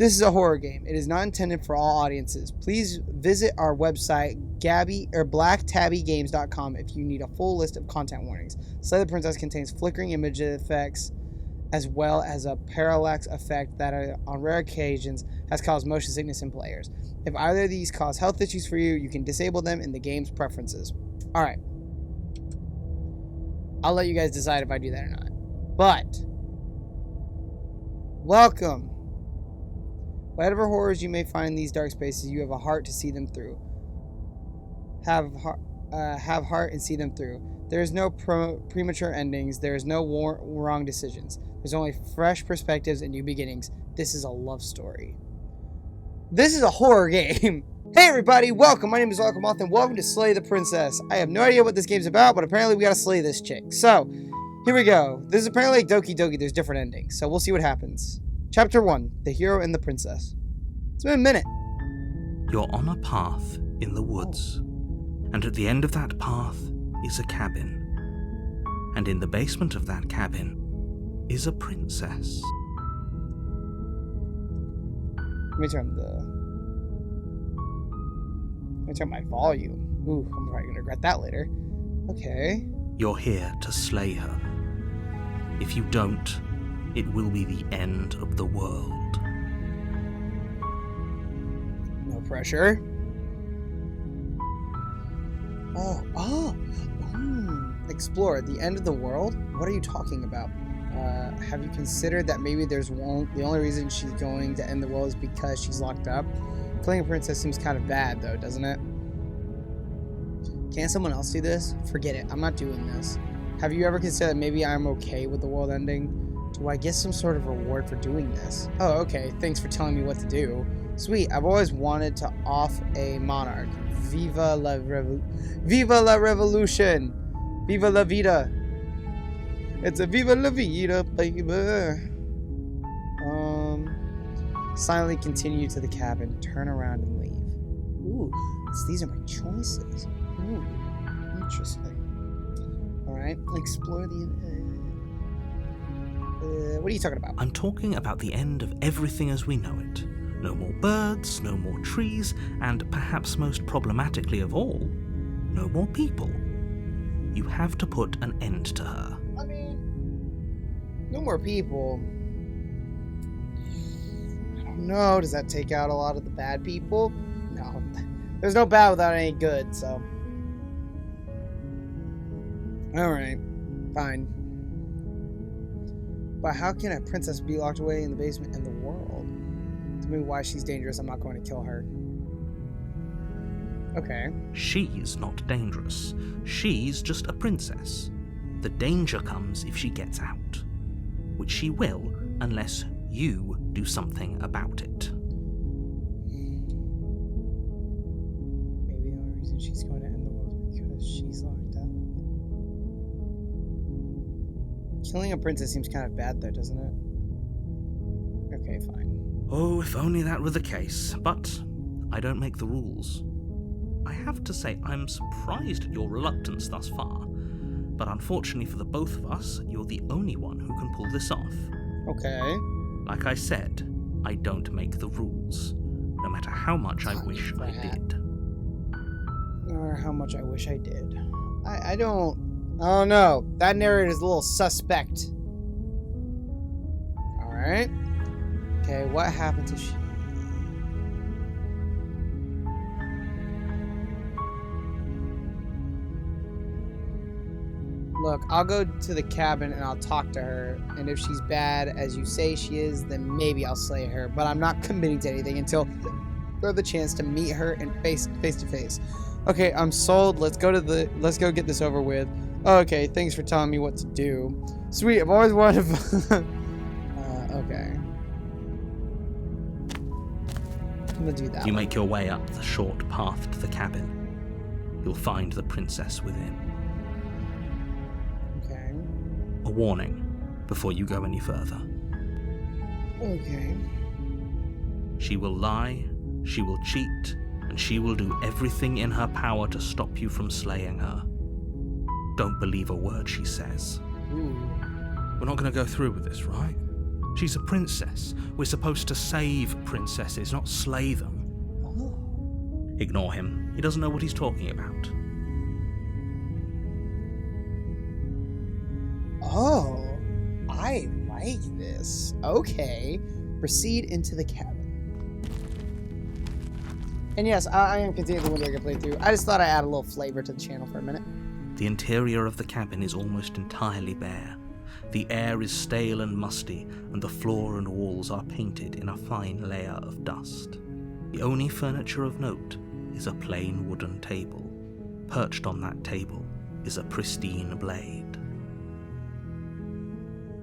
This is a horror game. It is not intended for all audiences. Please visit our website, blacktabbygames.com, if you need a full list of content warnings. Slay the Princess contains flickering image effects, as well as a parallax effect that, on rare occasions, has caused motion sickness in players. If either of these cause health issues for you, you can disable them in the game's preferences. Alright. I'll let you guys decide if I do that or not. But, welcome. Whatever horrors you may find in these dark spaces, you have a heart to see them through. Have heart and see them through. There is no premature endings. There is no wrong decisions. There's only fresh perspectives and new beginnings. This is a love story. This is a horror game. Hey everybody, welcome. My name is Alchemmoth and welcome to Slay the Princess. I have no idea what this game's about, but apparently we gotta slay this chick. So, here we go. This is apparently like Doki Doki. There's different endings, so we'll see what happens. Chapter 1, The Hero and the Princess. It's been a minute. You're on a path in the woods, and at the end of that path is a cabin. And in the basement of that cabin is a princess. Let me turn my volume. Ooh, I'm probably gonna regret that later. Okay. You're here to slay her. If you don't, it will be the end of the world. No pressure. Explore the end of the world? What are you talking about? Have you considered that maybe the only reason she's going to end the world is because she's locked up? Killing a princess seems kind of bad though, doesn't it? Can't someone else do this? Forget it, I'm not doing this. Have you ever considered that maybe I'm okay with the world ending? Do I get some sort of reward for doing this? Oh, okay, thanks for telling me what to do. Sweet, I've always wanted to off a monarch. Viva la revolution! Viva la vida! It's a viva la vida, baby! Silently continue to the cabin, turn around and leave. Ooh, these are my choices. Ooh, interesting. Alright, explore the... what are you talking about? I'm talking about the end of everything as we know it. No more birds, no more trees, and perhaps most problematically of all, no more people. You have to put an end to her. I mean, no more people. I don't know, does that take out a lot of the bad people? No. There's no bad without any good, so... Alright, fine. But how can a princess be locked away in the basement in the world? Tell me why she's dangerous. I'm not going to kill her. Okay. She's not dangerous. She's just a princess. The danger comes if she gets out. Which she will, unless you do something about it. Maybe the only reason she's going to end the world is because she's locked up. Killing a princess seems kind of bad though, doesn't it? Okay, fine. Oh, if only that were the case, but I don't make the rules. I have to say I'm surprised at your reluctance thus far, but unfortunately for the both of us, you're the only one who can pull this off. Okay. Like I said, I don't make the rules, no matter how much I wish I did. Or how much I wish I did. I don't know. That narrator is a little suspect. Alright. Okay, what happened to she? Look, I'll go to the cabin and I'll talk to her, and if she's bad as you say she is, then maybe I'll slay her, but I'm not committing to anything until I have the chance to meet her and face to face. Okay, I'm sold. Let's go get this over with. Okay, thanks for telling me what to do. Sweet, I've always wanted to... okay. I'm gonna do that. You make your way up the short path to the cabin. You'll find the princess within. Okay. A warning before you go any further. Okay. She will lie, she will cheat, and she will do everything in her power to stop you from slaying her. Don't believe a word she says. Ooh. We're not going to go through with this, right? She's a princess. We're supposed to save princesses, not slay them. Oh. Ignore him. He doesn't know what he's talking about. Oh, I like this. Okay, proceed into the cabin. And yes, I am continuing the Wind Waker playthrough. I just thought I'd add a little flavor to the channel for a minute. The interior of the cabin is almost entirely bare. The air is stale and musty, and the floor and walls are painted in a fine layer of dust. The only furniture of note is a plain wooden table. Perched on that table is a pristine blade.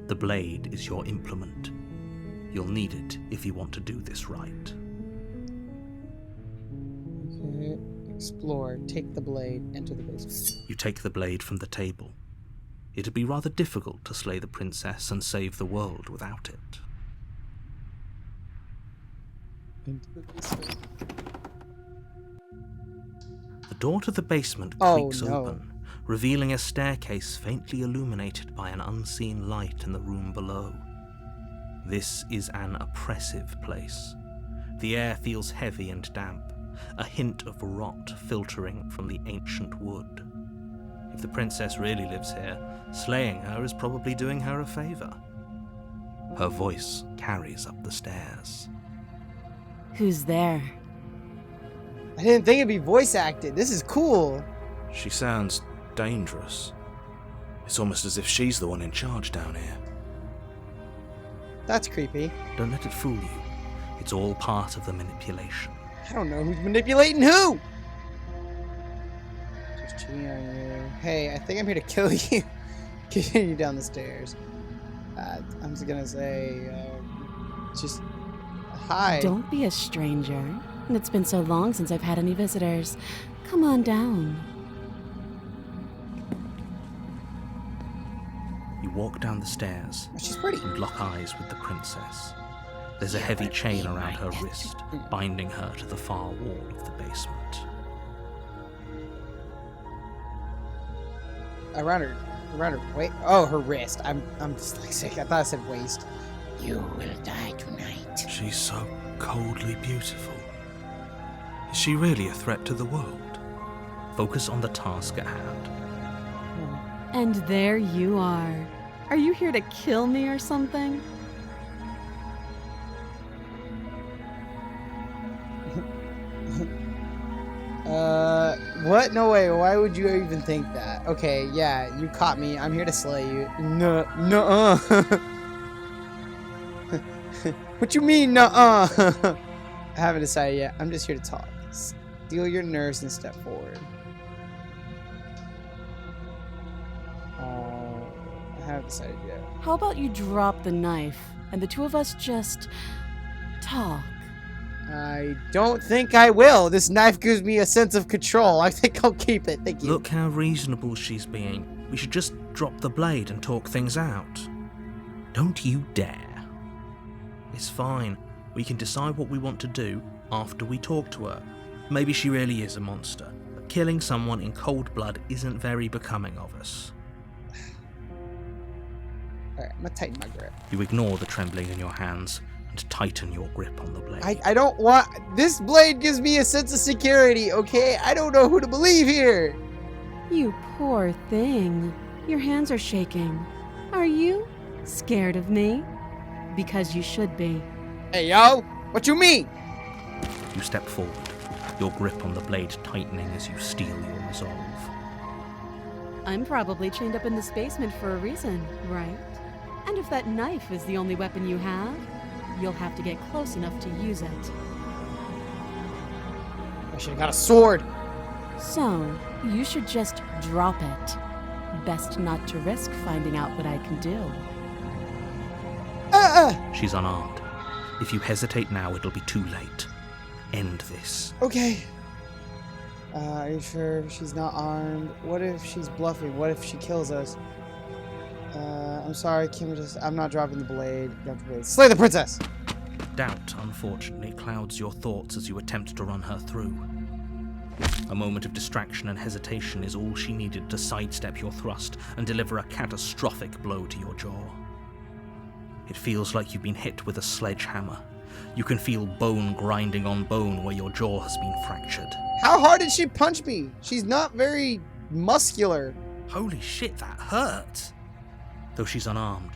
The blade is your implement. You'll need it if you want to do this right. Okay, explore, take the blade, enter the basement. You take the blade from the table. It'd be rather difficult to slay the princess and save the world without it. Into the basement. The door to the basement Oh, creaks no. open, revealing a staircase faintly illuminated by an unseen light in the room below. This is an oppressive place. The air feels heavy and damp, a hint of rot filtering from the ancient wood. If the princess really lives here, slaying her is probably doing her a favor. Her voice carries up the stairs. Who's there? I didn't think it'd be voice acted. This is cool. She sounds dangerous. It's almost as if she's the one in charge down here. That's creepy. Don't let it fool you. It's all part of the manipulation. I don't know who's manipulating who. Just cheating on you. Hey, I think I'm here to kill you. Continue down the stairs. I'm just gonna say, just hi. Don't be a stranger. It's been so long since I've had any visitors. Come on down. You walk down the stairs She's pretty. and lock eyes with the princess. There's a heavy chain around her wrist, binding her to the far wall of the basement. Around her waist. Oh, her wrist. I'm dyslexic. I thought I said waist. You will die tonight. She's so coldly beautiful. Is she really a threat to the world? Focus on the task at hand. And there you are. Are you here to kill me or something? What? No way. Why would you even think that? Okay, yeah, you caught me. I'm here to slay you. Nuh-uh. What you mean, nuh-uh? I haven't decided yet. I'm just here to talk. Steal your nerves and step forward. I haven't decided yet. How about you drop the knife and the two of us just talk? I don't think I will. This knife gives me a sense of control. I think I'll keep it. Thank you. Look how reasonable she's being. We should just drop the blade and talk things out. Don't you dare. It's fine. We can decide what we want to do after we talk to her. Maybe she really is a monster, but killing someone in cold blood isn't very becoming of us. Alright, I'm gonna tighten my grip. You ignore the trembling in your hands and tighten your grip on the blade. I don't want... This blade gives me a sense of security, okay? I don't know who to believe here. You poor thing. Your hands are shaking. Are you scared of me? Because you should be. Hey, yo! What you mean? You step forward, your grip on the blade tightening as you steel your resolve. I'm probably chained up in this basement for a reason, right? And if that knife is the only weapon you have, you'll have to get close enough to use it. I should have got a sword. So, you should just drop it. Best not to risk finding out what I can do. She's unarmed. If you hesitate now, it'll be too late. End this. Okay. Are you sure she's not armed? What if she's bluffing? What if she kills us? I'm sorry, I'm not dropping the blade. Drop the blade. Slay the princess! Doubt, unfortunately, clouds your thoughts as you attempt to run her through. A moment of distraction and hesitation is all she needed to sidestep your thrust and deliver a catastrophic blow to your jaw. It feels like you've been hit with a sledgehammer. You can feel bone grinding on bone where your jaw has been fractured. How hard did she punch me? She's not very muscular. Holy shit, that hurt! Though she's unarmed,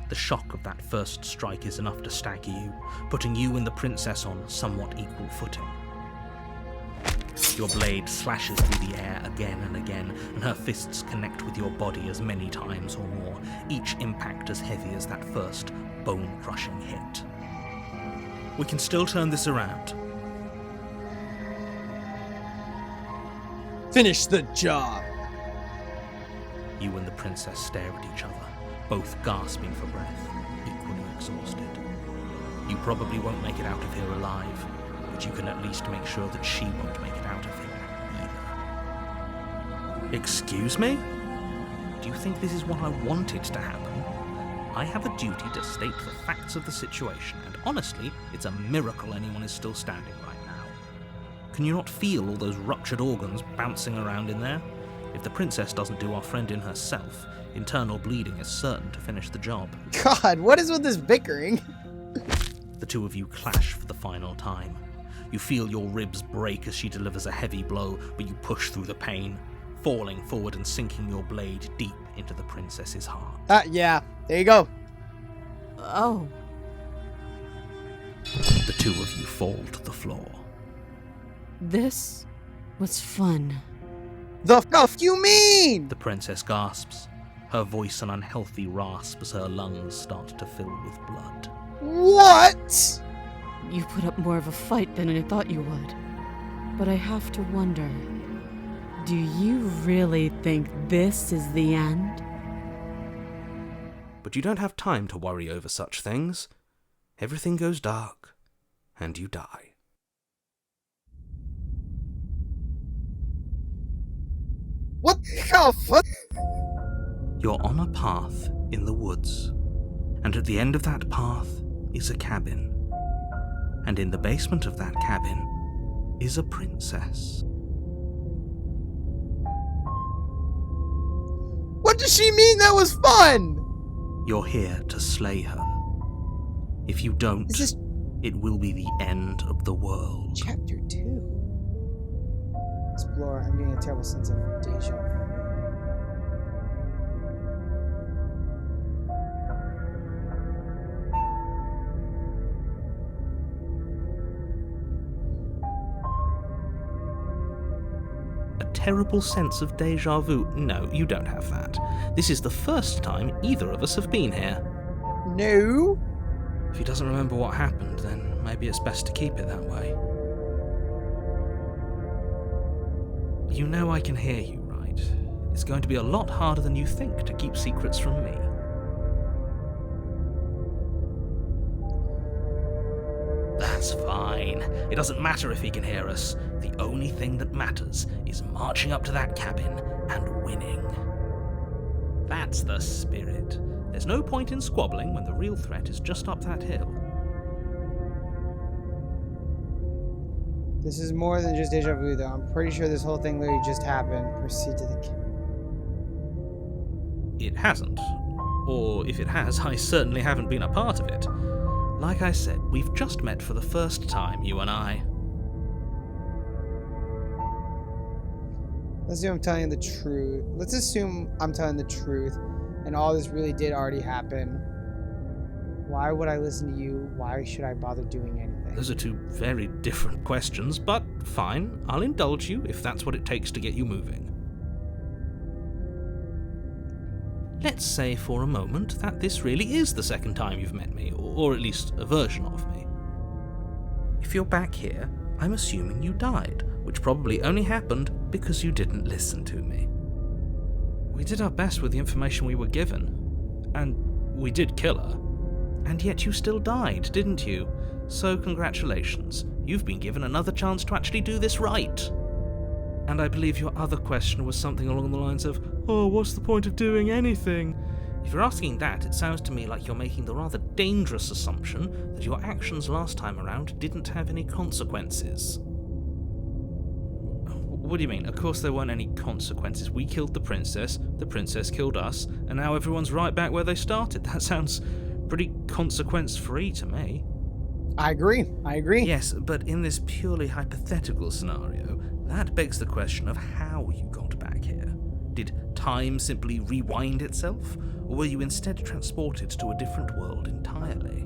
the shock of that first strike is enough to stagger you, putting you and the princess on somewhat equal footing. Your blade slashes through the air again and again, and her fists connect with your body as many times or more, each impact as heavy as that first bone-crushing hit. We can still turn this around. Finish the job. You and the princess stare at each other, both gasping for breath, equally exhausted. You probably won't make it out of here alive, but you can at least make sure that she won't make it out of here either. Excuse me? Do you think this is what I wanted to happen? I have a duty to state the facts of the situation, and honestly, it's a miracle anyone is still standing right now. Can you not feel all those ruptured organs bouncing around in there? If the princess doesn't do our friend in herself, internal bleeding is certain to finish the job. God, what is with this bickering? The two of you clash for the final time. You feel your ribs break as she delivers a heavy blow, but you push through the pain, falling forward and sinking your blade deep into the princess's heart. Yeah, there you go. Oh. The two of you fall to the floor. This was fun. The f you mean? The princess gasps, her voice an unhealthy rasp as her lungs start to fill with blood. What? You put up more of a fight than I thought you would. But I have to wonder, do you really think this is the end? But you don't have time to worry over such things. Everything goes dark, and you die. What the hell? You're on a path in the woods, and at the end of that path is a cabin. And in the basement of that cabin is a princess. What does she mean that was fun? You're here to slay her. If you don't, Is this it will be the end of the world. Chapter 2? Explore. I'm getting a terrible sense of deja vu. A terrible sense of deja vu? No, you don't have that. This is the first time either of us have been here. No. If he doesn't remember what happened, then maybe it's best to keep it that way. You know I can hear you, right? It's going to be a lot harder than you think to keep secrets from me. That's fine. It doesn't matter if he can hear us. The only thing that matters is marching up to that cabin and winning. That's the spirit. There's no point in squabbling when the real threat is just up that hill. This is more than just deja vu, though. I'm pretty sure this whole thing literally just happened. Proceed to the... It hasn't. Or if it has, I certainly haven't been a part of it. Like I said, we've just met for the first time, you and I. Let's assume I'm telling you the truth. Let's assume I'm telling the truth, and all this really did already happen. Why would I listen to you? Why should I bother doing anything? Those are two very different questions, but fine, I'll indulge you if that's what it takes to get you moving. Let's say for a moment that this really is the second time you've met me, or at least a version of me. If you're back here, I'm assuming you died, which probably only happened because you didn't listen to me. We did our best with the information we were given, and we did kill her. And yet you still died, didn't you? So congratulations, you've been given another chance to actually do this right. And I believe your other question was something along the lines of, oh, what's the point of doing anything? If you're asking that, it sounds to me like you're making the rather dangerous assumption that your actions last time around didn't have any consequences. What do you mean? Of course there weren't any consequences. We killed the princess killed us, and now everyone's right back where they started. That sounds pretty consequence-free to me. I agree. Yes, but in this purely hypothetical scenario, that begs the question of how you got back here. Did time simply rewind itself, or were you instead transported to a different world entirely?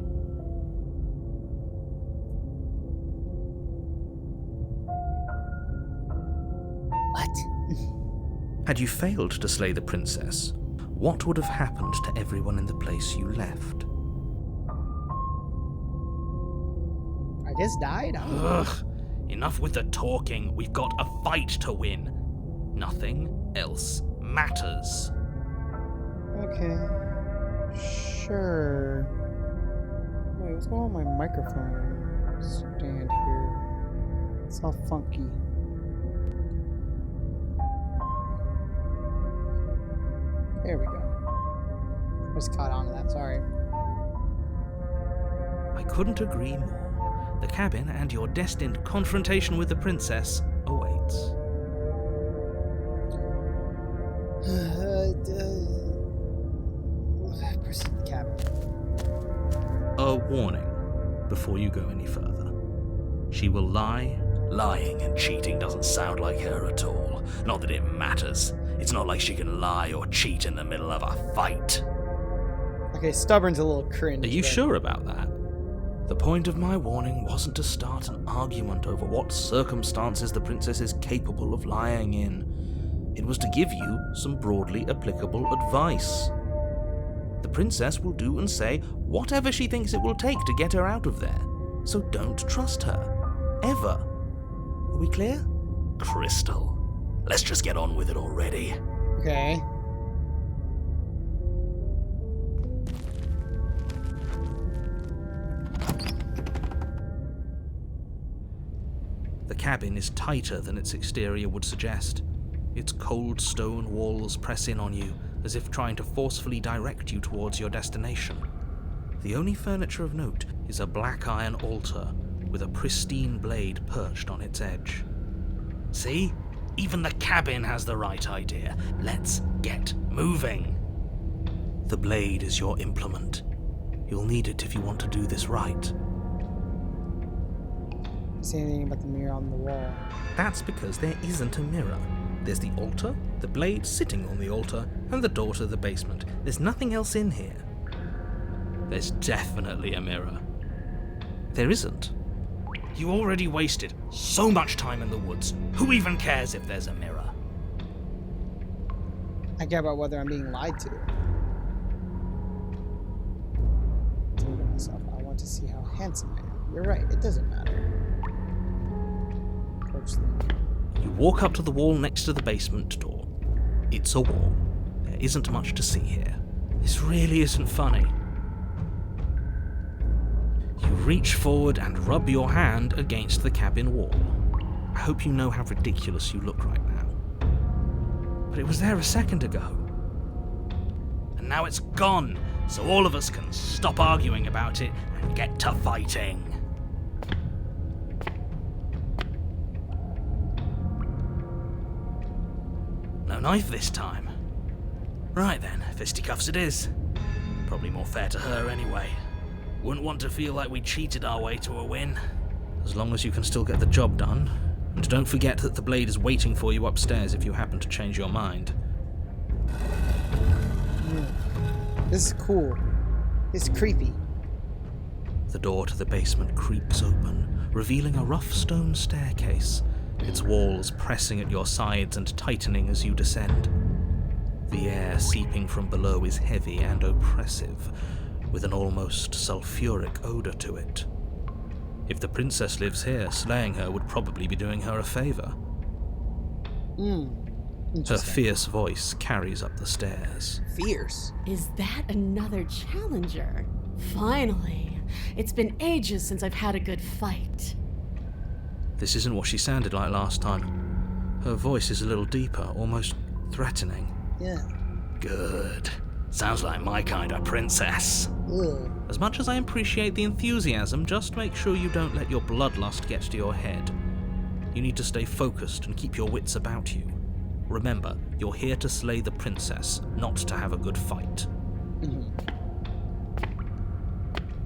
What? Had you failed to slay the princess, what would have happened to everyone in the place you left? I just died? I don't know. Ugh, enough with the talking. We've got a fight to win. Nothing else matters. Okay. Sure. Wait, what's going on with my microphone stand here? It's all funky. There we go. I just caught on to that, sorry. I couldn't agree more. The cabin and your destined confrontation with the princess awaits. Proceed to the cabin. A warning before you go any further. She will lie. Lying and cheating doesn't sound like her at all. Not that it matters. It's not like she can lie or cheat in the middle of a fight. Okay, stubborn's a little cringe. Are you but- sure about that? The point of my warning wasn't to start an argument over what circumstances the princess is capable of lying in. It was to give you some broadly applicable advice. The princess will do and say whatever she thinks it will take to get her out of there. So don't trust her. Ever. Are we clear? Crystal. Let's just get on with it already. Okay. The cabin is tighter than its exterior would suggest. Its cold stone walls press in on you, as if trying to forcefully direct you towards your destination. The only furniture of note is a black iron altar with a pristine blade perched on its edge. See? Even the cabin has the right idea. Let's get moving. The blade is your implement. You'll need it if you want to do this right. Say anything about the mirror on the wall. That's because there isn't a mirror. There's the altar, the blade sitting on the altar, and the door to the basement. There's nothing else in here. There's definitely a mirror. There isn't. You already wasted so much time in the woods. Who even cares if there's a mirror? I care about whether I'm being lied to. To look at myself, I want to see how handsome I am. You're right, it doesn't matter. Approach the mirror. You walk up to the wall next to the basement door. It's a wall. There isn't much to see here. This really isn't funny. You reach forward and rub your hand against the cabin wall. I hope you know how ridiculous you look right now. But it was there a second ago. And now it's gone, so all of us can stop arguing about it and get to fighting. No knife this time. Right then, fisticuffs it is. Probably more fair to her anyway. Wouldn't want to feel like we cheated our way to a win. As long as you can still get the job done. And don't forget that the blade is waiting for you upstairs if you happen to change your mind. This is cool. It's creepy. The door to the basement creaks open, revealing a rough stone staircase, its walls pressing at your sides and tightening as you descend. The air seeping from below is heavy and oppressive, with an almost sulphuric odor to it. If the princess lives here, slaying her would probably be doing her a favor. Her Interesting. fierce voice carries up the stairs. Fierce. Is that another challenger? Finally. It's been ages since I've had a good fight. This isn't what she sounded like last time. Her voice is a little deeper, almost threatening. Yeah. Good. Sounds like my kind of princess. Ugh. As much as I appreciate the enthusiasm, just make sure you don't let your bloodlust get to your head. You need to stay focused and keep your wits about you. Remember, you're here to slay the princess, not to have a good fight.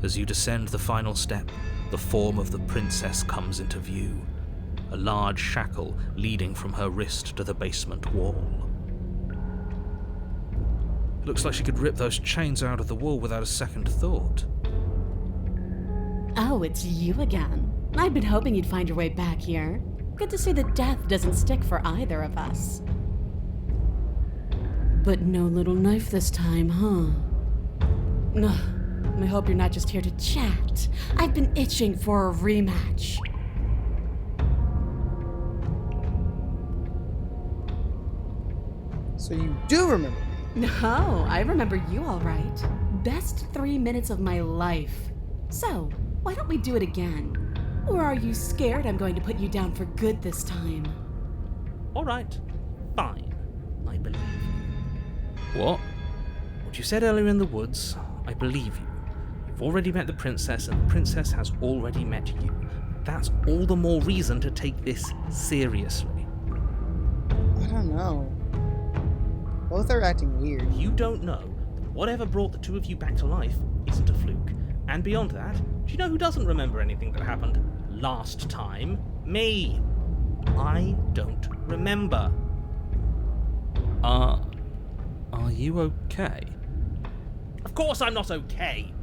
As you descend the final step, the form of the princess comes into view, a large shackle leading from her wrist to the basement wall. It looks like she could rip those chains out of the wall without a second thought. Oh, it's you again. I'd been hoping you'd find your way back here. Good to see that death doesn't stick for either of us. But no little knife this time, huh? Ugh, I hope you're not just here to chat. I've been itching for a rematch. So you do remember me? No, I remember you all right. Best 3 minutes of my life. So, why don't we do it again? Or are you scared I'm going to put you down for good this time? Alright, fine. I believe you. What? What you said earlier in the woods, I believe you. You've already met the princess, and the princess has already met you. That's all the more reason to take this seriously. I don't know. Both are acting weird. You don't know that whatever brought the two of you back to life isn't a fluke. And beyond that, do you know who doesn't remember anything that happened last time? Me. I don't remember. Are you okay? Of course I'm not okay.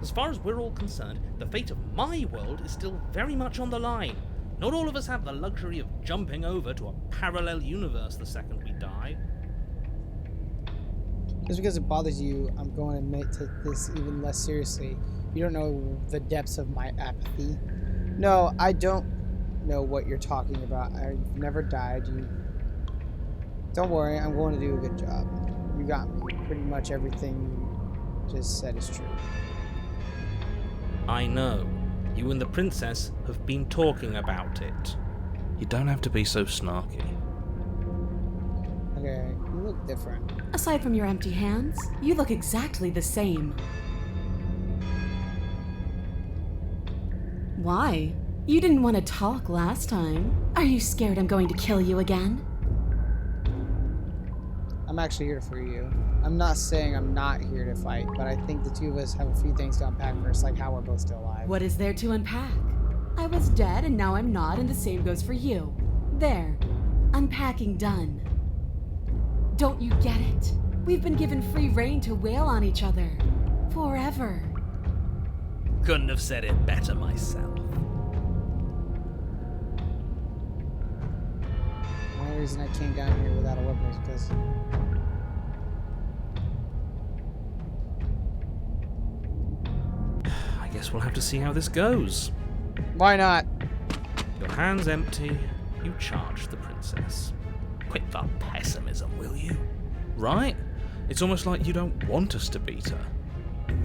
As far as we're all concerned, the fate of my world is still very much on the line. Not all of us have the luxury of jumping over to a parallel universe the second we die. Just because it bothers you, I'm going to take this even less seriously. You don't know the depths of my apathy. No, I don't know what you're talking about. I've never died. Don't worry, I'm going to do a good job. You got me. Pretty much everything you just said is true. I know. You and the princess have been talking about it. You don't have to be so snarky. Okay, you look different. Aside from your empty hands, you look exactly the same. Why? You didn't want to talk last time. Are you scared I'm going to kill you again? I'm actually here to free you. I'm not saying I'm not here to fight, but I think the two of us have a few things to unpack first, like how we're both still alive. What is there to unpack? I was dead and now I'm not, and the same goes for you. There. Unpacking done. Don't you get it? We've been given free rein to wail on each other. Forever. Couldn't have said it better myself. The only reason I came down here without a weapon is because... I guess we'll have to see how this goes. Why not? Your hands empty, you charge the princess. Quit the pessimism, will you? Right? It's almost like you don't want us to beat her.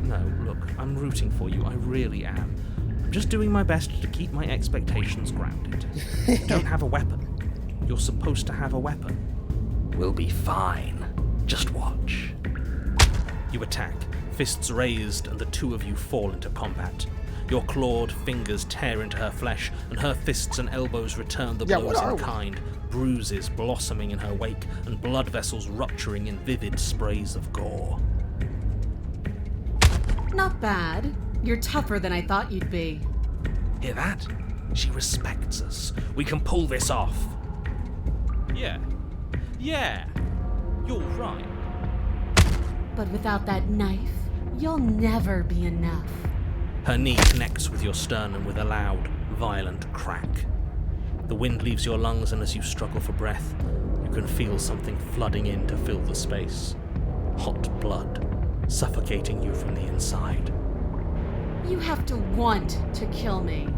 No, look, I'm rooting for you, I really am. I'm just doing my best to keep my expectations grounded. You don't have a weapon. You're supposed to have a weapon. We'll be fine. Just watch. You attack, fists raised, and the two of you fall into combat. Your clawed fingers tear into her flesh, and her fists and elbows return the blows in kind, bruises blossoming in her wake, and blood vessels rupturing in vivid sprays of gore. Not bad. You're tougher than I thought you'd be. Hear that? She respects us. We can pull this off. Yeah, you're right. But without that knife, you'll never be enough. Her knee connects with your sternum with a loud, violent crack. The wind leaves your lungs, and as you struggle for breath, you can feel something flooding in to fill the space. Hot blood, suffocating you from the inside. You have to want to kill me.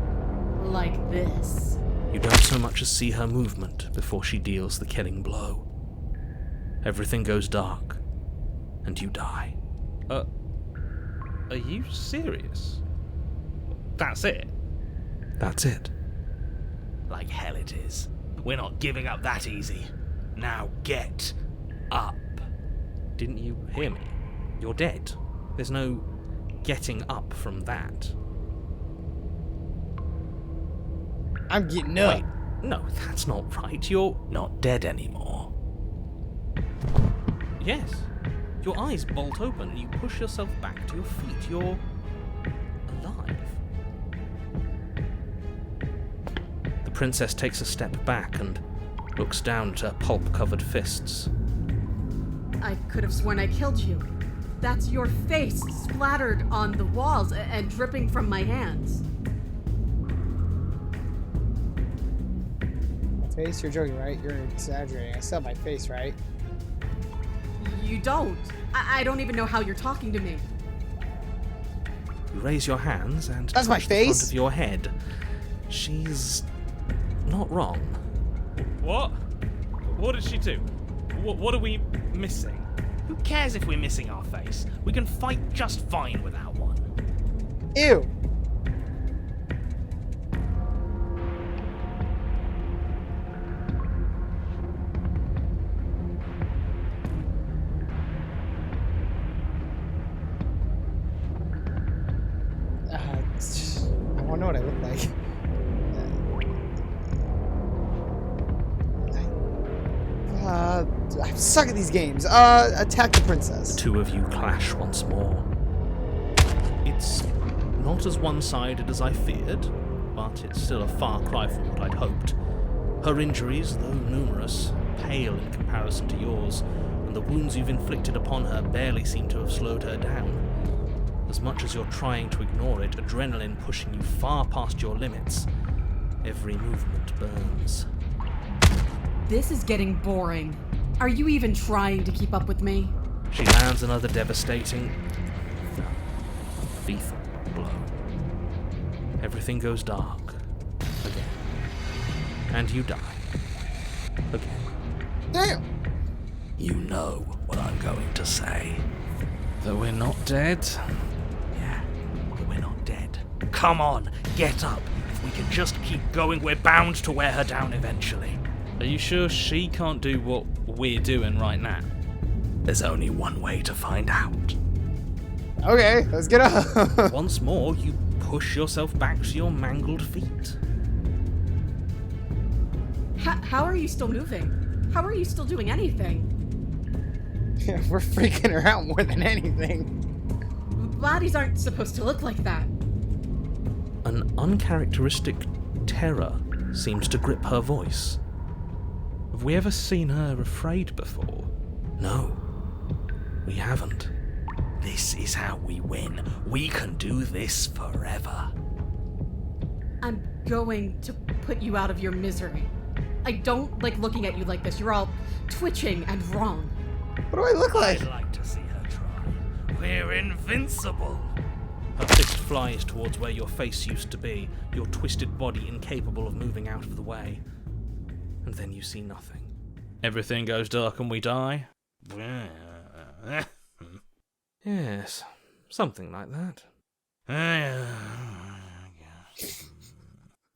Like this. You don't so much as see her movement before she deals the killing blow. Everything goes dark, and you die. Are you serious? That's it? That's it. Like hell it is. We're not giving up that easy. Now get up. Didn't you hear me? You're dead. There's no getting up from that. I'm getting up. Wait, no, that's not right. You're not dead anymore. Yes. Your eyes bolt open and you push yourself back to your feet. princess takes a step back and looks down at her pulp-covered fists. I could have sworn I killed you. That's your face splattered on the walls and dripping from my hands. Face? You're joking, right? You're exaggerating. I still have my face, right? You don't. I don't even know how you're talking to me. You raise your hands and That's my touch the front face? of your head. She's not wrong. What? What did she do? What are we missing? Who cares if we're missing our face? We can fight just fine without one. Ew! I want to know what I look like. I suck at these games. Attack the princess. The two of you clash once more. It's not as one-sided as I feared, but it's still a far cry from what I'd hoped. Her injuries, though numerous, pale in comparison to yours, and the wounds you've inflicted upon her barely seem to have slowed her down. As much as you're trying to ignore it, adrenaline pushing you far past your limits. Every movement burns. This is getting boring. Are you even trying to keep up with me? She lands another devastating, lethal blow. Everything goes dark. Again. And you die. Again. Damn! You know what I'm going to say. That we're not dead? Yeah, but we're not dead. Come on, get up. If we can just keep going, we're bound to wear her down eventually. Are you sure she can't do what we're doing right now? There's only one way to find out. Okay, let's get up. Once more, you push yourself back to your mangled feet. How are you still moving? How are you still doing anything? Yeah, we're freaking her out more than anything. Bodies aren't supposed to look like that. An uncharacteristic terror seems to grip her voice. Have we ever seen her afraid before? No, we haven't. This is how we win. We can do this forever. I'm going to put you out of your misery. I don't like looking at you like this. You're all twitching and wrong. What do I look like? I'd like to see her try. We're invincible. Her fist flies towards where your face used to be, your twisted body incapable of moving out of the way. And then you see nothing. Everything goes dark and we die? Yes, something like that.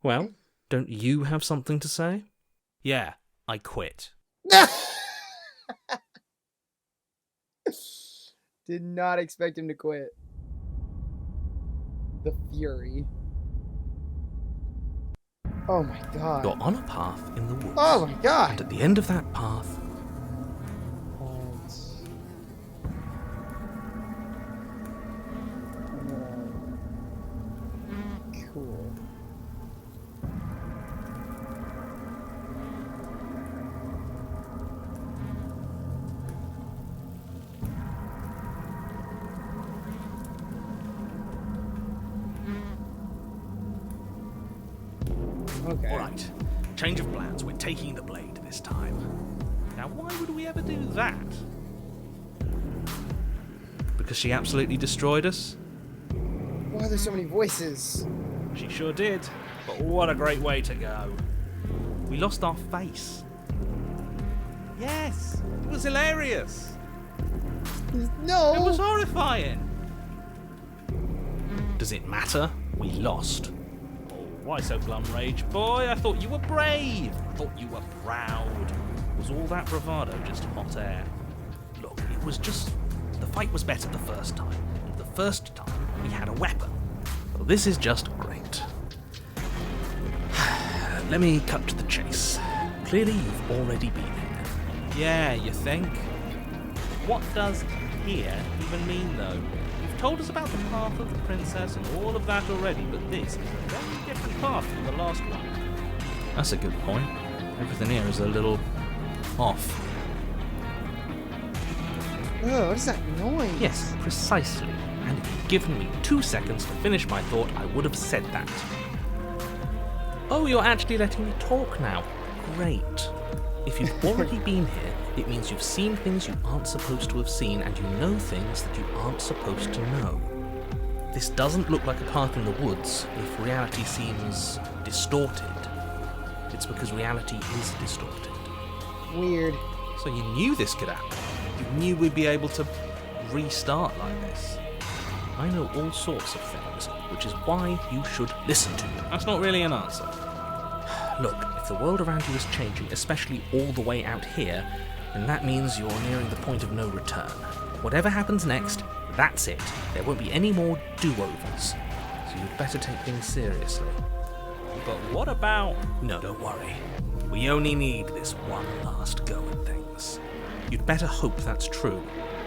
Well, don't you have something to say? Yeah, I quit. Did not expect him to quit. The fury. Oh my god. You're on a path in the woods. Oh my god. And at the end of that path, Cool. Okay. Alright, change of plans. We're taking the blade this time. Now, why would we ever do that? because she absolutely destroyed us. Why are there so many voices? She sure did, but what a great way to go. We lost our face. Yes, it was hilarious. No. It was horrifying. Does it matter? We lost. Oh, why so glum, Rage Boy? I thought you were brave. I thought you were proud. Was all that bravado just hot air? Look, it was just... The fight was better the first time. The first time we had a weapon. Well, this is just great. Let me cut to the chase. Clearly, you've already been here. Yeah, you think? What does here even mean, though? You've told us about the path of the princess and all of that already, but this is a very different path from the last one. That's a good point. Everything here is a little off. Oh, what is that noise? Yes, precisely. And if you'd given me 2 seconds to finish my thought, I would have said that. Oh, you're actually letting me talk now. Great. If you've already been here, it means you've seen things you aren't supposed to have seen, and you know things that you aren't supposed to know. This doesn't look like a park in the woods if reality seems distorted. It's because reality is distorted. Weird. So you knew this could happen. You knew we'd be able to restart like this. I know all sorts of things, which is why you should listen to me. That's not really an answer. Look, if the world around you is changing, especially all the way out here, then that means you're nearing the point of no return. Whatever happens next, that's it. There won't be any more do-overs. So you'd better take things seriously. But what about... No, don't worry. We only need this one last go at things. You'd better hope that's true.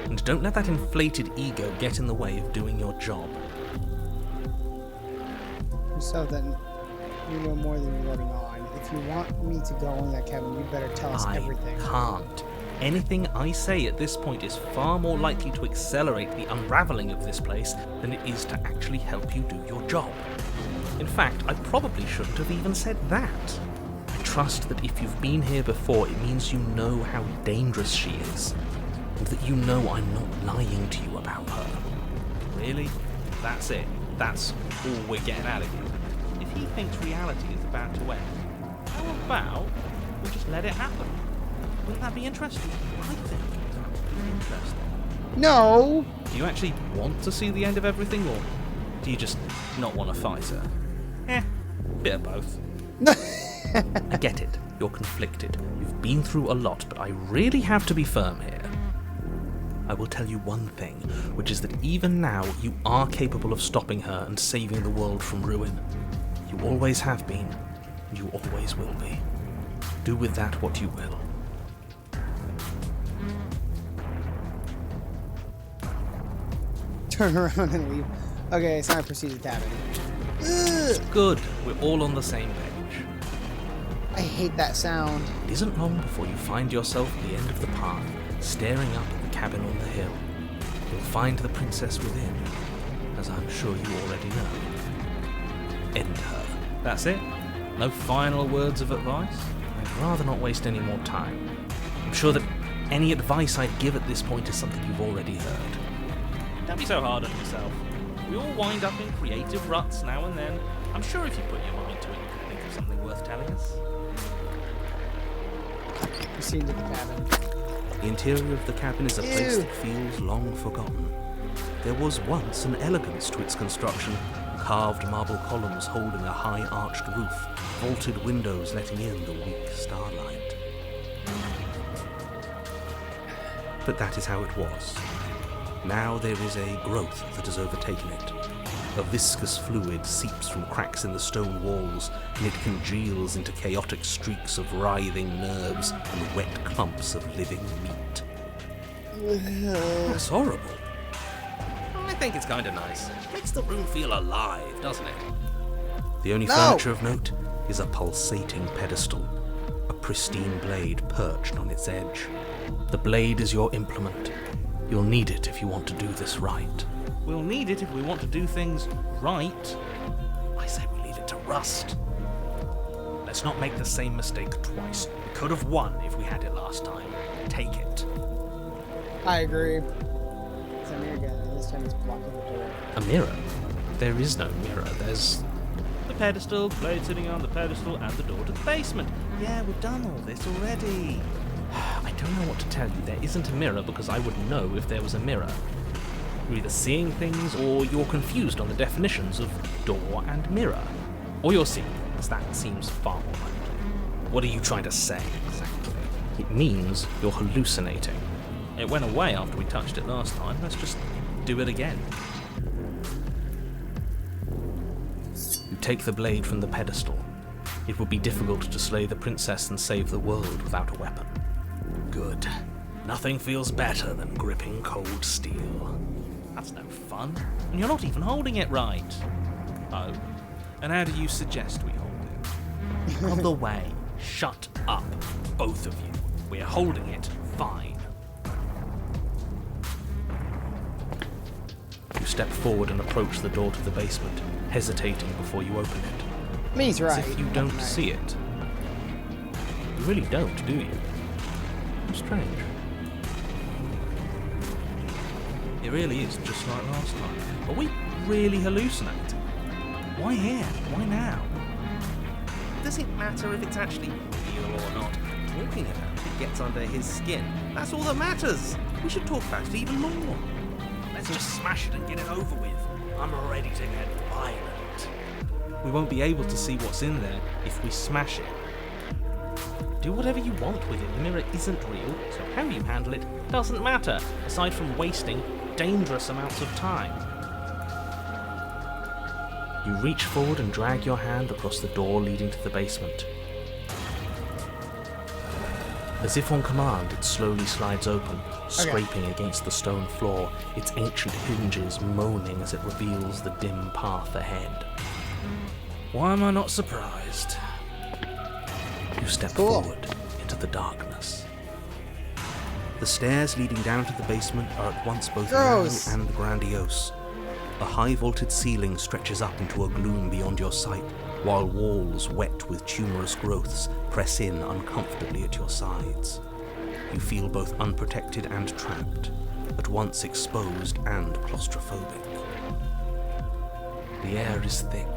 And don't let that inflated ego get in the way of doing your job. So then, you know more than you're letting on. If you want me to go in that cabin, you better tell us everything. I can't. Anything I say at this point is far more likely to accelerate the unraveling of this place than it is to actually help you do your job. In fact, I probably shouldn't have even said that. I trust that if you've been here before, it means you know how dangerous she is, and that you know I'm not lying to you about her. Really? That's it? That's all we're getting out of you? If he thinks reality is about to end, how about we just let it happen? Wouldn't that be interesting? I think that would be interesting. No! Do you actually want to see the end of everything, or do you just not want to fight her? Bit of both. I get it. You're conflicted. You've been through a lot, but I really have to be firm here. I will tell you one thing, which is that even now you are capable of stopping her and saving the world from ruin. You always have been, and you always will be. Do with that what you will. Turn around and leave. Okay, it's time to proceed to the cabin. Ugh, Good. We're all on the same page. I hate that sound. It isn't long before you find yourself at the end of the path, staring up at the cabin on the hill. You'll find the princess within, as I'm sure you already know. End her. That's it? No final words of advice? I'd rather not waste any more time. I'm sure that any advice I'd give at this point is something you've already heard. Don't be so hard on yourself. We all wind up in creative ruts now and then. I'm sure if you put your mind to it, you could think of something worth telling us. Proceed to the cabin. The interior of the cabin is a place that feels long forgotten. There was once an elegance to its construction, carved marble columns holding a high arched roof, vaulted windows letting in the weak starlight. But that is how it was. Now there is a growth that has overtaken it. A viscous fluid seeps from cracks in the stone walls, and it congeals into chaotic streaks of writhing nerves and wet clumps of living meat. That's horrible. I think it's kind of nice. Makes the room feel alive, doesn't it? The only furniture of note is a pulsating pedestal, a pristine blade perched on its edge. The blade is your implement. You'll need it if you want to do this right. We'll need it if we want to do things right. I say we leave it to rust. Let's not make the same mistake twice. We could have won if we had it last time. Take it. I agree. It's a mirror again. This time it's blocking the door. A mirror? There is no mirror. There's... The pedestal, blade sitting on the pedestal, and the door to the basement. Yeah, we've done all this already. I don't know what to tell you. There isn't a mirror because I would know if there was a mirror. You're either seeing things or you're confused on the definitions of door and mirror. Or you're seeing things. That seems far more likely. What are you trying to say exactly? It means you're hallucinating. It went away after we touched it last time. Let's just do it again. You take the blade from the pedestal. It would be difficult to slay the princess and save the world without a weapon. Good. Nothing feels better than gripping cold steel. That's no fun. And you're not even holding it right. Oh. And how do you suggest we hold it? of the way. Shut up, both of you. We're holding it fine. You step forward and approach the door to the basement, hesitating before you open it. He's right. As if you don't see it. You really don't, do you? How strange. It really is just like last time. Are we really hallucinating? Why here? Why now? Does it matter if it's actually real or not? Talking about it gets under his skin. That's all that matters. We should talk about it even more. Let's just smash it and get it over with. I'm ready to get violent. We won't be able to see what's in there if we smash it. Do whatever you want with it. The mirror isn't real, so how you handle it doesn't matter, aside from wasting dangerous amounts of time. You reach forward and drag your hand across the door leading to the basement. As if on command, it slowly slides open, scraping against the stone floor, its ancient hinges moaning as it reveals the dim path ahead. Why am I not surprised? You step forward into the darkness. The stairs leading down to the basement are at once both narrow and grandiose. A high vaulted ceiling stretches up into a gloom beyond your sight, while walls wet with tumorous growths press in uncomfortably at your sides. You feel both unprotected and trapped, at once exposed and claustrophobic. The air is thick,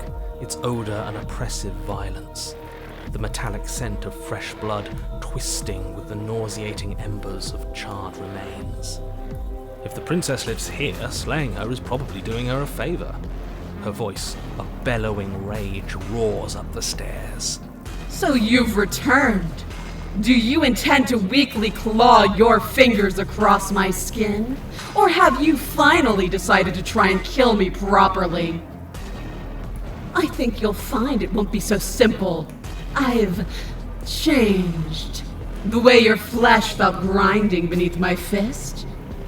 its odour an oppressive violence, the metallic scent of fresh blood twisting with the nauseating embers of charred remains. If the princess lives here, slaying her is probably doing her a favour. Her voice, a bellowing rage, roars up the stairs. So you've returned. Do you intend to weakly claw your fingers across my skin? Or have you finally decided to try and kill me properly? I think you'll find it won't be so simple. I've changed. The way your flesh felt grinding beneath my fist,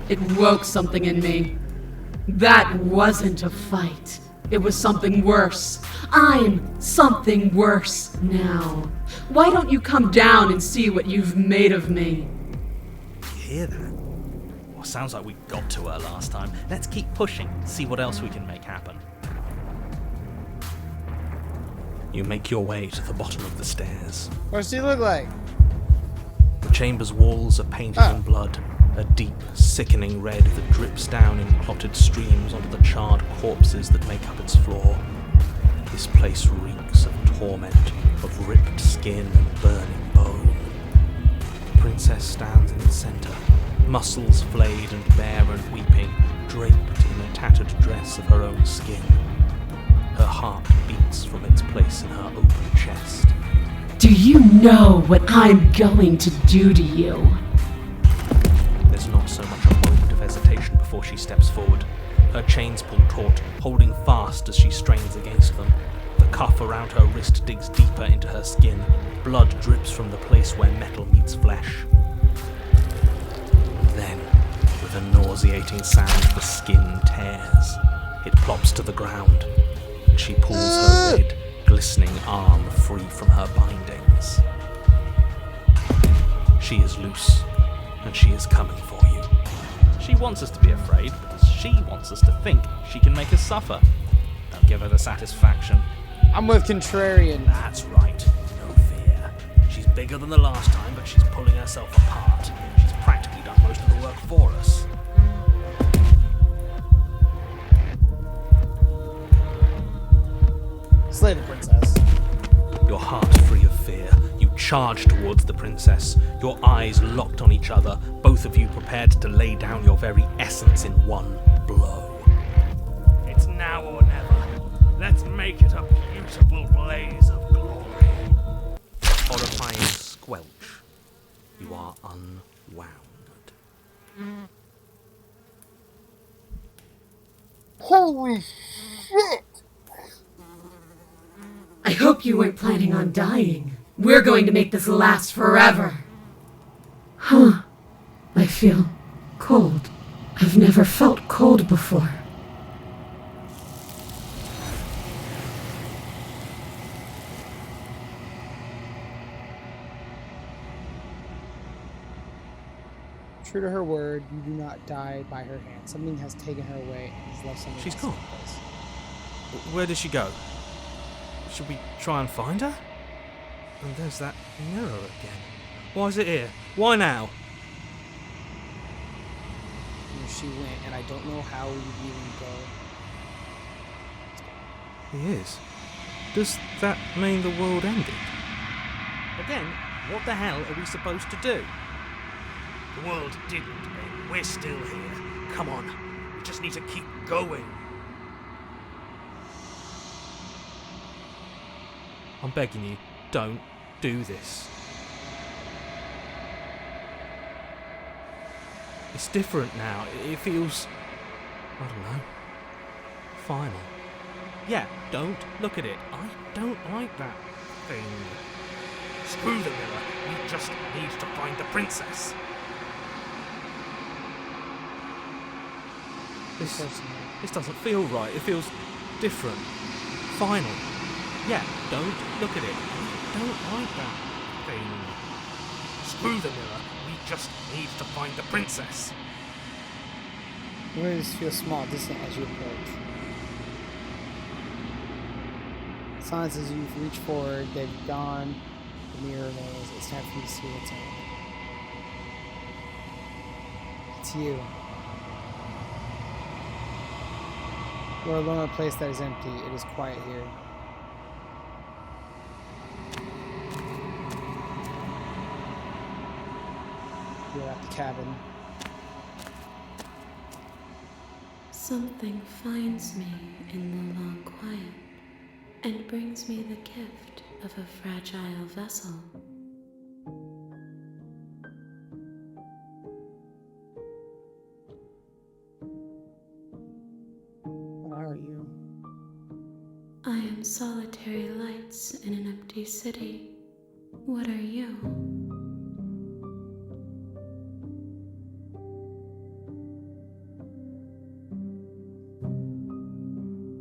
it woke something in me. That wasn't a fight. It was something worse. I'm something worse now. Why don't you come down and see what you've made of me? You hear that? Well, sounds like we got to her last time. Let's keep pushing, see what else we can make happen. You make your way to the bottom of the stairs. What does she look like? The chamber's walls are painted in blood, a deep, sickening red that drips down in clotted streams onto the charred corpses that make up its floor. This place reeks of torment, of ripped skin and burning bone. The princess stands in the centre, muscles flayed and bare and weeping, draped in a tattered dress of her own skin. Her heart beats from its place in her open chest. Do you know what I'm going to do to you? There's not so much a moment of hesitation before she steps forward. Her chains pull taut, holding fast as she strains against them. The cuff around her wrist digs deeper into her skin. Blood drips from the place where metal meets flesh. And then, with a nauseating sound, the skin tears. It plops to the ground, and she pulls her red, glistening arm free from her bindings. She is loose, and she is coming for you. She wants us to be afraid because she wants us to think she can make us suffer. Don't give her the satisfaction. I'm with Contrarian. That's right, no fear. She's bigger than the last time, but she's pulling herself apart. She's practically done most of the work for us. Slay the princess. Your heart free of fear, you charge towards the princess, your eyes locked on each other, both of you prepared to lay down your very essence in one blow. It's now or never. Let's make it a beautiful blaze of glory. Horrifying squelch. You are unwound. Holy shit! I hope you weren't planning on dying. We're going to make this last forever. Huh. I feel cold. I've never felt cold before. True to her word, you do not die by her hand. Something has taken her away and has left something She's else in gone. place. Where does she go? Should we try and find her? And there's that mirror again. Why is it here? Why now? Where she went, and I don't know how we even go. He is. Does that mean the world ended? Again, what the hell are we supposed to do? The world didn't end. We're still here. Come on. We just need to keep going. I'm begging you, don't do this. It's different now. It feels, I don't know, final. Yeah, don't look at it. I don't like that thing. Screw the mirror. We just need to find the princess. This doesn't feel right. It feels different. Final. Yeah, don't look at it. I don't like that thing. Screw the mirror. We just need to find the princess. The windows feel small, distant as you approach. Silence as you reach forward, they've gone. The mirror knows it's time for you to see what's in it. It's you. You are alone in a place that is empty. It is quiet here. You're at the cabin. Something finds me in the long quiet and brings me the gift of a fragile vessel. What are you? I am solitary lights in an empty city. What are you?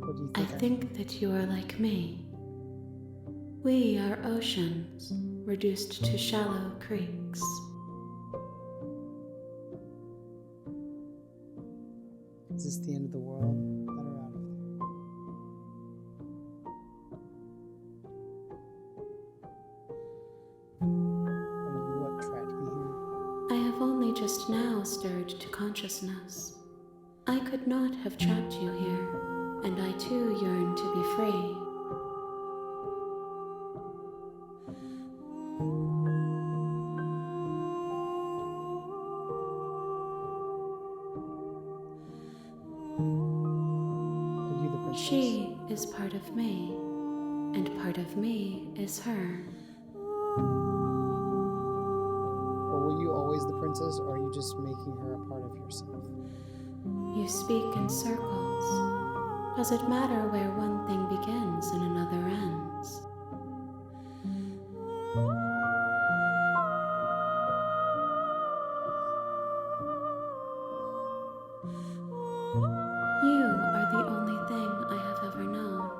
What do you I think? think that you are like me. We are oceans, reduced to shallow creeks. Is this the end of the world? Let her out of there. Are you what trapped me here? I have only just now stirred to consciousness. I could not have trapped you here, and I too yearn to be free. Are you the princess? She is part of me, and part of me is her. Or were you always the princess, or are you just making her a part of yourself? You speak in circles. Does it matter where one thing begins and another ends? You are the only thing I have ever known.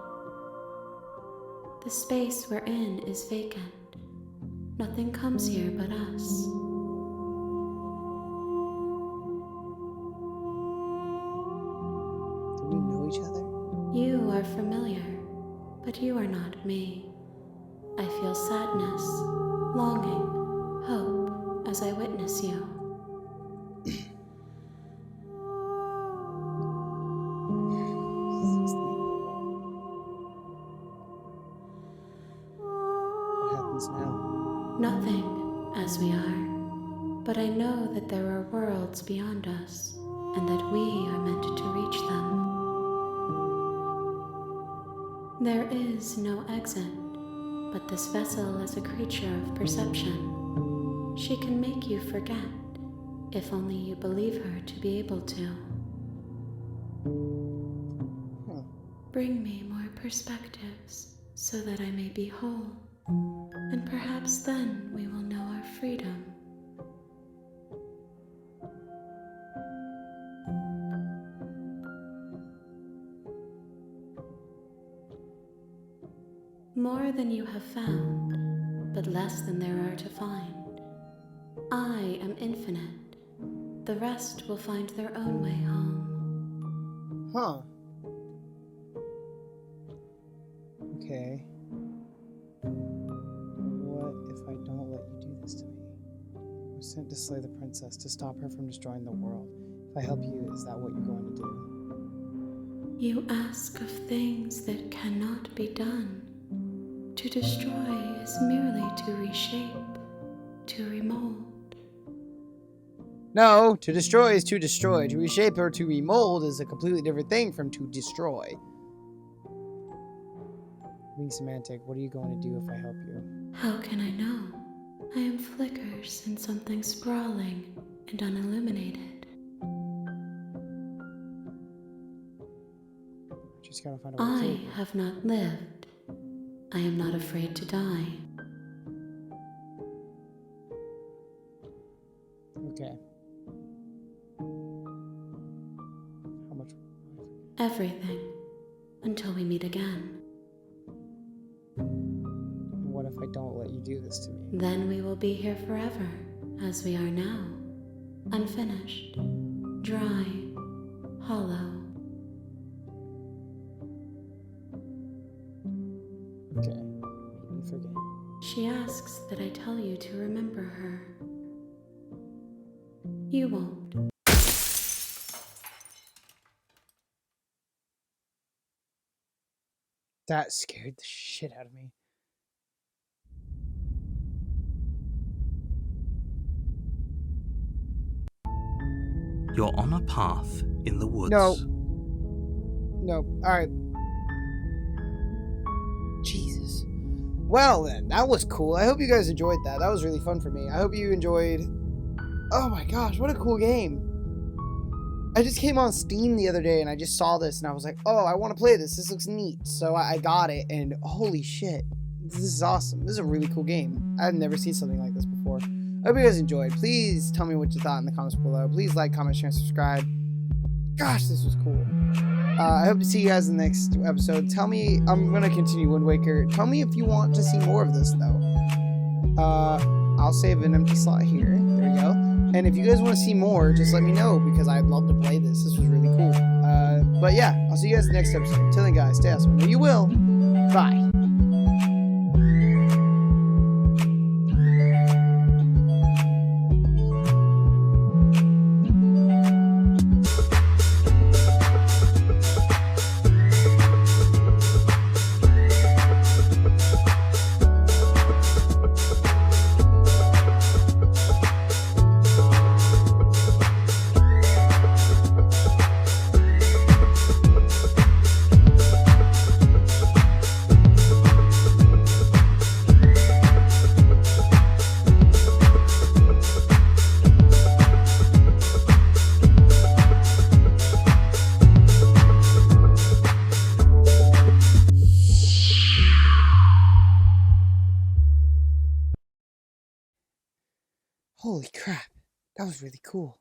The space we're in is vacant. Nothing comes here but us. Do we know each other? You are familiar, but you are not me. I feel sadness, longing, hope as I witness you. What happens now? Nothing, as we are, but I know that there are worlds beyond us, and that we are meant to reach them. There is no exit, but this vessel is a creature of perception. She can make you forget, if only you believe her to be able to. Bring me more perspectives, so that I may be whole, and perhaps then we will know our freedom. More than you have found, but less than there are to find. I am infinite, The rest will find their own way home. Huh. Okay. What if I don't let you do this to me? I was sent to slay the princess, to stop her from destroying the world. If I help you, is that what you're going to do? You ask of things that cannot be done. To destroy is merely to reshape, to remold. No, to destroy is to destroy. To reshape or to remold is a completely different thing from to destroy. Being semantic, what are you going to do if I help you? How can I know? I am flickers in something sprawling and unilluminated. Just gotta find a way to I save you. have not lived. I am not afraid to die. Okay. How much? Everything. Until we meet again. And what if I don't let you do this to me? Then we will be here forever, as we are now. Unfinished. Dry. Hollow. Okay. Make me forget. She asks that I tell you to remember her. You won't. That scared the shit out of me. You're on a path in the woods. No. No. Alright. Jesus. Well then, that was cool. I hope you guys enjoyed that. That was really fun for me. I hope you enjoyed... Oh my gosh, what a cool game. I just came on Steam the other day and I just saw this and I was like, oh, I want to play this. This looks neat. So I got it and holy shit. This is awesome. This is a really cool game. I've never seen something like this before. I hope you guys enjoyed. Please tell me what you thought in the comments below. Please like, comment, share, and subscribe. Gosh, this was cool. I hope to see you guys in the next episode. Tell me, I'm going to continue Wind Waker. Tell me if you want to see more of this though. I'll save an empty slot here. There we go. And if you guys want to see more, just let me know because I'd love to play this. This was really cool. But yeah, I'll see you guys in the next episode. Until then, guys, stay awesome. I know you will. Bye. Holy crap. That was really cool.